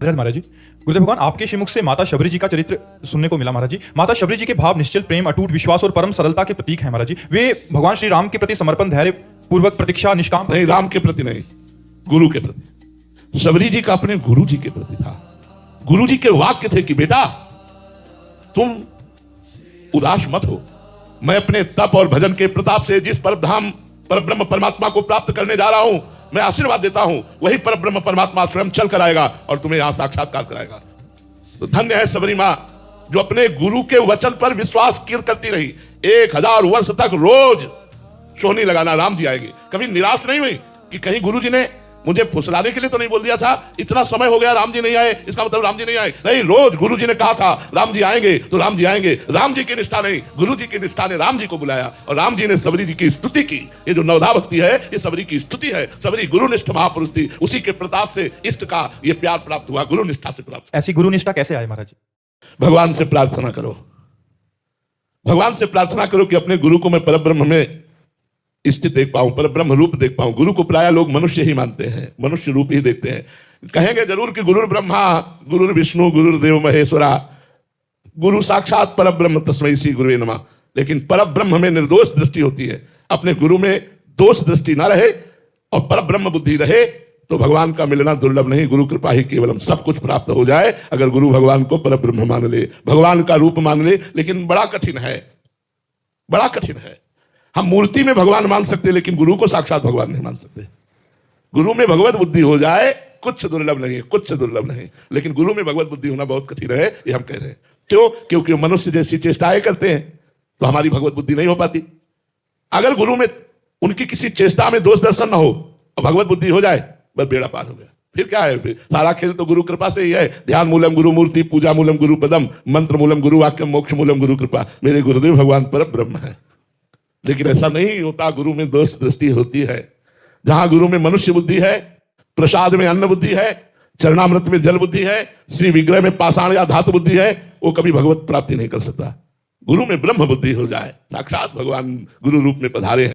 धन्यवाद महाराज जी। गुरुदेव भगवान, आपके श्रीमुख से माता शबरी जी का चरित्र सुनने को मिला महाराज जी। माता शबरी जी के भाव निश्चल प्रेम, अटूट विश्वास और परम सरलता के प्रतीक हैं महाराज जी। वे भगवान श्री राम के प्रति समर्पण, धैर्य पूर्वक प्रतीक्षा, निष्काम नहीं, राम के प्रति नहीं, गुरु के प्रति। शबरी जी का अपने गुरु जी के प्रति था। गुरु जी के वाक्य थे कि बेटा तुम उदास मत हो, मैं अपने तप और भजन के प्रताप से जिस परधाम पर ब्रह्म परमात्मा को प्राप्त करने जा रहा हूं, मैं आशीर्वाद देता हूं, वही पर ब्रह्म परमात्मा स्वयं चल कर आएगा और तुम्हें यहां साक्षात्कार कराएगा। तो धन्य है शबरी मां जो अपने गुरु के वचन पर विश्वास करती रही। 1000 वर्ष तक रोज सोहनी लगाना राम जी आएंगे, कभी निराश नहीं हुई कि कहीं गुरु जी ने मुझे फुसलाने के लिए तो नहीं बोल दिया था, इतना समय हो गया राम जी नहीं आए, इसका मतलब राम जी नहीं आए। नहीं, रोज गुरु जी ने कहा था राम जी आएंगे तो राम जी आएंगे। राम जी की निष्ठा नहीं, गुरु जी की निष्ठा ने राम जी को बुलाया और राम जी ने शबरी जी की स्तुति की। ये जो नवधा भक्ति है ये शबरी की स्तुति है। शबरी गुरुनिष्ठ महापुरुष थी, उसी के प्रताप से इष्ट का ये प्यार प्राप्त हुआ, गुरु निष्ठा से प्राप्त। ऐसी गुरु निष्ठा कैसे आए महाराज जी? भगवान से प्रार्थना करो, भगवान से प्रार्थना करो कि अपने गुरु को मैं परब्रह्म में स्थित देख पाऊं, पर ब्रह्म रूप देख पाऊं। गुरु को प्राय लोग मनुष्य ही मानते हैं, मनुष्य रूप ही देखते हैं। कहेंगे जरूर कि गुरुर ब्रह्मा गुरुर विष्णु गुरुर्देव महेश्वरा, गुरु साक्षात परब्रह्म तस्मै श्री गुरुवे नमः। लेकिन परब्रह्म में निर्दोष दृष्टि होती है, अपने गुरु में दोष दृष्टि ना रहे और परब्रह्म बुद्धि रहे तो भगवान का मिलना दुर्लभ नहीं। गुरु कृपा ही केवलम, सब कुछ प्राप्त हो जाए अगर गुरु भगवान को परब्रह्म मान ले, भगवान का रूप मान ले। लेकिन बड़ा कठिन है, बड़ा कठिन है। हम मूर्ति में भगवान मान सकते लेकिन गुरु को साक्षात भगवान नहीं मान सकते। गुरु में भगवत बुद्धि हो जाए कुछ दुर्लभ नहीं, कुछ दुर्लभ नहीं, लेकिन गुरु में भगवत बुद्धि होना बहुत कठिन है, ये हम कह रहे हैं। क्यों? क्योंकि मनुष्य जैसी चेष्टाएं करते हैं तो हमारी भगवत बुद्धि नहीं हो पाती। अगर गुरु में उनकी किसी चेष्टा में दोष दर्शन ना हो और भगवत बुद्धि हो जाए, बस बेड़ा पार हो गया। फिर क्या है? फिर सारा खेल तो गुरु कृपा से ही है। ध्यान मूलम गुरु मूर्ति, पूजा मूलम गुरु पदम, मंत्र मूलम गुरु वाक्यम, मोक्ष मूलम गुरु कृपा। मेरे गुरुदेव भगवान पर ब्रह्म है। लेकिन ऐसा नहीं होता, गुरु में दोष दृष्टि होती है। जहां गुरु में मनुष्य बुद्धि है, प्रसाद में अन्न बुद्धि है, चरणामृत में जल बुद्धि है, श्री विग्रह में पाषाण या धातु बुद्धि है, वो कभी भगवत प्राप्ति नहीं कर सकता। गुरु में ब्रह्म बुद्धि हो जाए, साक्षात भगवान गुरु रूप में पधारे हैं।